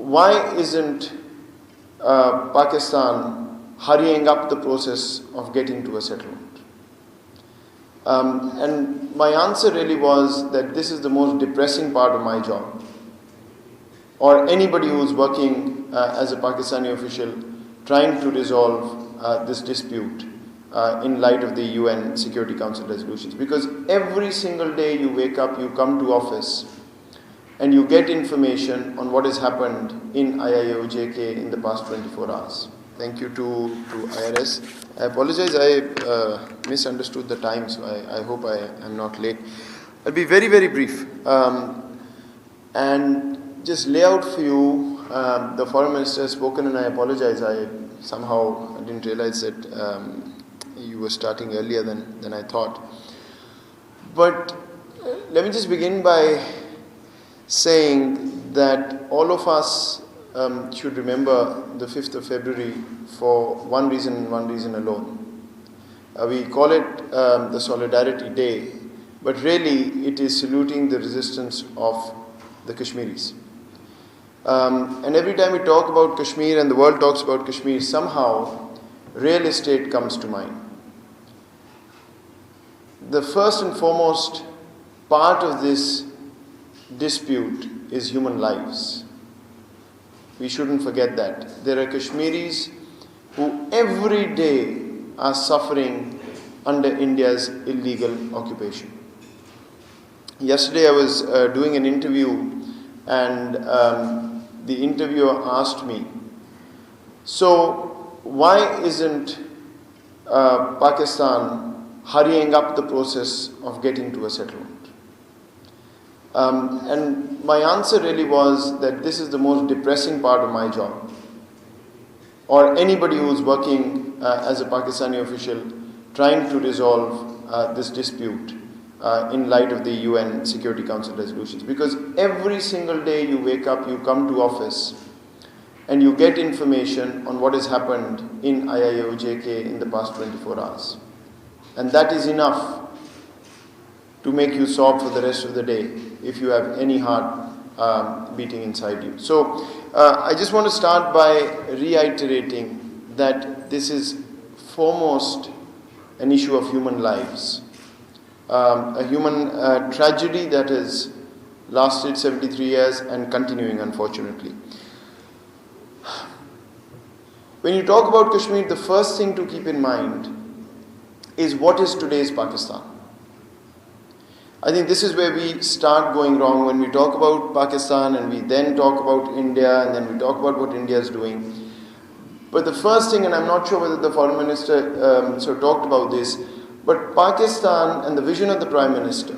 why isn't Pakistan hurrying up the process of getting to a settlement? And my answer really was that this is the most depressing part of my job, or anybody who's working as a Pakistani official trying to resolve this dispute in light of the UN Security Council resolutions. Because every single day you wake up, you come to office, and you get information on what has happened in IIOJK in the past 24 hours. Thank you to IRS. I apologize, I misunderstood the time, so I hope I am not late. I'll be very, very brief and just lay out for you. The Foreign Minister has spoken, and I apologize. I didn't realize that you were starting earlier than I thought. But let me just begin by saying that all of us should remember the 5th of February for one reason and one reason alone. We call it the Solidarity Day, but really it is saluting the resistance of the Kashmiris. And every time we talk about Kashmir and the world talks about Kashmir, somehow real estate comes to mind. The first and foremost part of this dispute is human lives. We shouldn't forget that. There are Kashmiris who every day are suffering under India's illegal occupation. Yesterday I was doing an interview, and the interviewer asked me, so why isn't Pakistan hurrying up the process of getting to a settlement? And my answer really was that this is the most depressing part of my job, or anybody who's working as a Pakistani official trying to resolve this dispute in light of the UN Security Council resolutions. Because every single day you wake up, you come to office, and you get information on what has happened in IIOJK in the past 24 hours. And that is enough to make you sob for the rest of the day if you have any heart beating inside you. So I just want to start by reiterating that this is foremost an issue of human lives, a human tragedy that has lasted 73 years and continuing, unfortunately. When you talk about Kashmir, the first thing to keep in mind is what is today's Pakistan. I think this is where we start going wrong when we talk about Pakistan, and we then talk about India, and then we talk about what India is doing. But the first thing, and I'm not sure whether the Foreign Minister talked about this, but Pakistan and the vision of the Prime Minister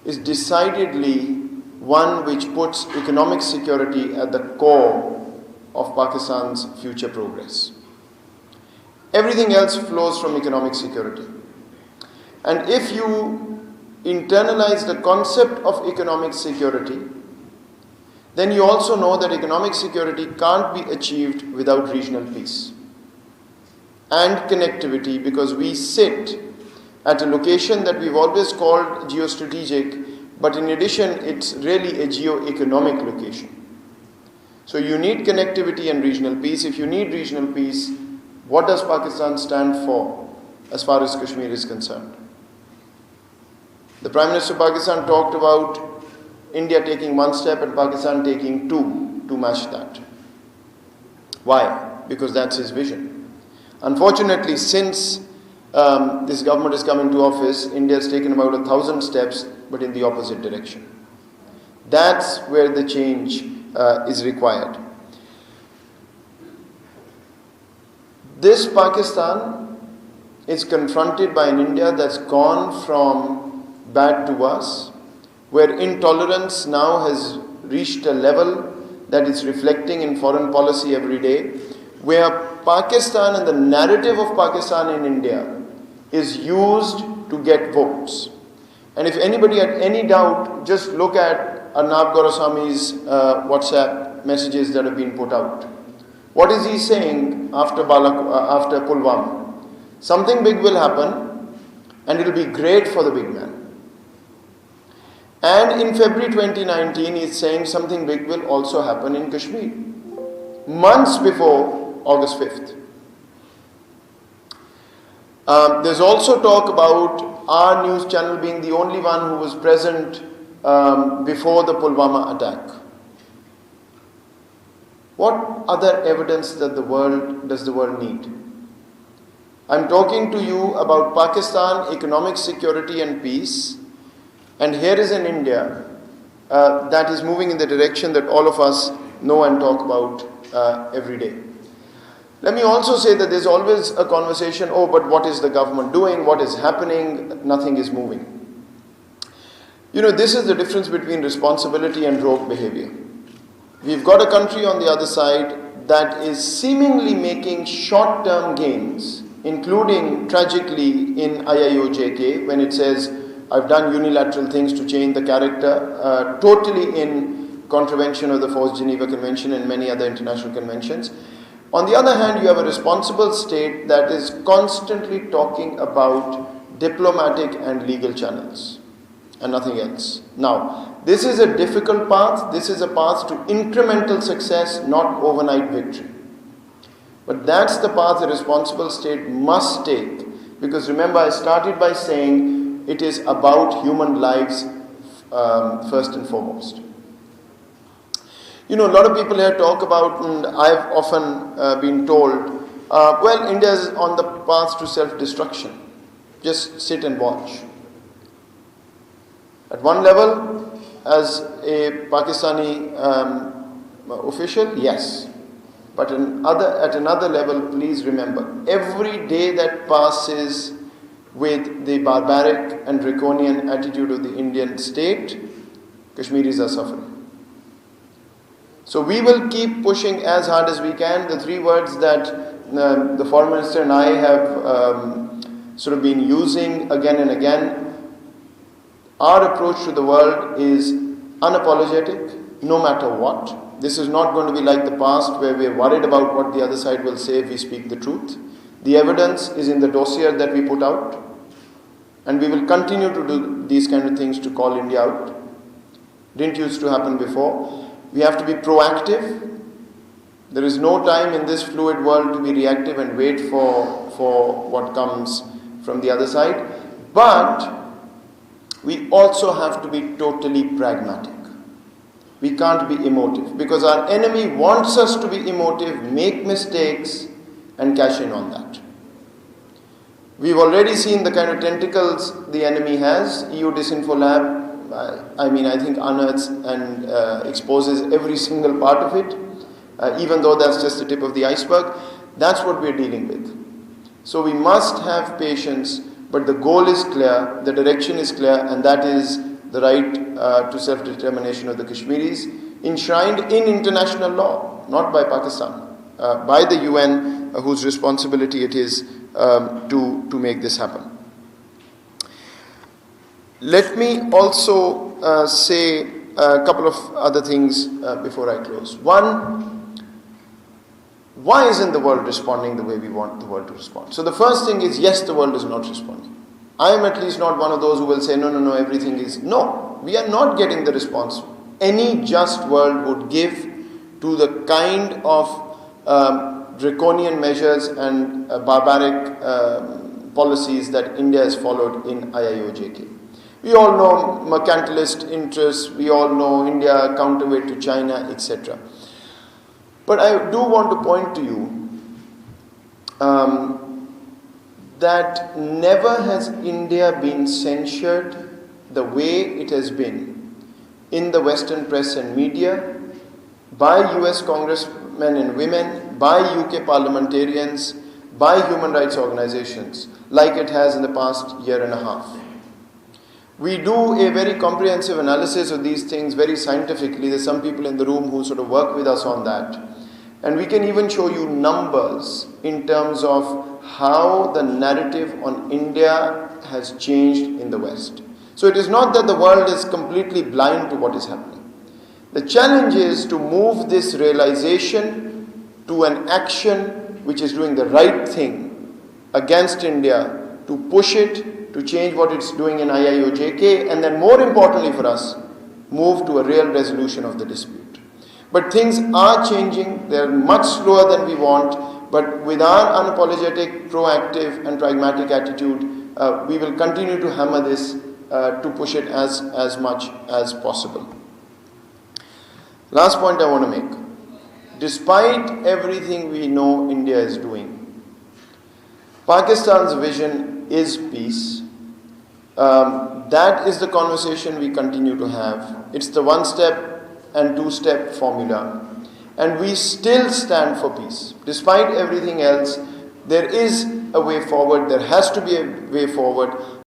is decidedly one which puts economic security at the core of Pakistan's future progress. Everything else flows from economic security. And if you internalize the concept of economic security, then you also know that economic security can't be achieved without regional peace and connectivity, because we sit at a location that we've always called geostrategic, but in addition it's really a geo-economic location. So you need connectivity and regional peace. If you need regional peace, what does Pakistan stand for as far as Kashmir is concerned? The Prime Minister of Pakistan talked about India taking one step and Pakistan taking two to match that. Why? Because that's his vision. Unfortunately, since this government has come into office, India has taken about 1,000 steps, but in the opposite direction. That's where the change is required. This Pakistan is confronted by an India that's gone from bad to worse, where intolerance now has reached a level that is reflecting in foreign policy every day, where Pakistan and the narrative of Pakistan in India is used to get votes. And if anybody had any doubt, just look at Arnab Goswami's WhatsApp messages that have been put out. What is he saying after Pulwama? Something big will happen, and it will be great for the big man. And in February 2019, he's saying something big will also happen in Kashmir, months before August 5th. There's also talk about our news channel being the only one who was present before the Pulwama attack. What other evidence does the world need? I'm talking to you about Pakistan, economic security and peace, and here is an India that is moving in the direction that all of us know and talk about every day. Let me also say that there's always a conversation, oh, but what is the government doing? What is happening? Nothing is moving. You know, this is the difference between responsibility and rogue behavior. We've got a country on the other side that is seemingly making short-term gains, including tragically in IIOJK when it says, I've done unilateral things to change the character, totally in contravention of the Fourth Geneva Convention and many other international conventions. On the other hand, you have a responsible state that is constantly talking about diplomatic and legal channels and nothing else. Now, this is a difficult path. This is a path to incremental success, not overnight victory. But that's the path a responsible state must take, because remember, I started by saying it is about human lives first and foremost. You know, a lot of people here talk about, and I've often been told, well, India is on the path to self-destruction. Just sit and watch. At one level, as a Pakistani official, yes. But at another level, please remember, every day that passes with the barbaric and draconian attitude of the Indian state, Kashmiris are suffering. So we will keep pushing as hard as we can. The three words that the Foreign Minister and I have sort of been using again and again. Our approach to the world is unapologetic, no matter what. This is not going to be like the past where we are worried about what the other side will say if we speak the truth. The evidence is in the dossier that we put out, and we will continue to do these kind of things to call India out. Didn't used to happen before. We have to be proactive. There is no time in this fluid world to be reactive and wait for what comes from the other side. But we also have to be totally pragmatic. We can't be emotive, because our enemy wants us to be emotive, make mistakes, and cash in on that. We've already seen the kind of tentacles the enemy has. EU Disinfo Lab, I think unearths and exposes every single part of it, even though that's just the tip of the iceberg. That's what we're dealing with. So we must have patience, but the goal is clear, the direction is clear, and that is the right to self-determination of the Kashmiris, enshrined in international law, not by Pakistan, by the UN, whose responsibility it is to make this happen. Let me also say a couple of other things before I close. One, why isn't the world responding the way we want the world to respond? So the first thing is, yes, the world is not responding. I am at least not one of those who will say, no, everything is... No, we are not getting the response any just world would give to the kind of draconian measures and barbaric policies that India has followed in IIOJK. We all know mercantilist interests, we all know India counterweight to China, etc. But I do want to point to you that never has India been censured the way it has been in the Western press and media, by US congressmen and women, by UK parliamentarians, by human rights organizations, like it has in the past year and a half. We do a very comprehensive analysis of these things very scientifically. There's some people in the room who sort of work with us on that. And we can even show you numbers in terms of how the narrative on India has changed in the West. So it is not that the world is completely blind to what is happening. The challenge is to move this realization to an action which is doing the right thing against India, to push it to change what it's doing in IIOJK, and then more importantly for us, move to a real resolution of the dispute. But things are changing. They're much slower than we want, but with our unapologetic, proactive and pragmatic attitude, we will continue to hammer this to push it as much as possible. Last point I want to make. Despite everything we know India is doing, Pakistan's vision is peace. That is the conversation we continue to have. It's the one-step and two-step formula. And we still stand for peace. Despite everything else, there is a way forward. There has to be a way forward.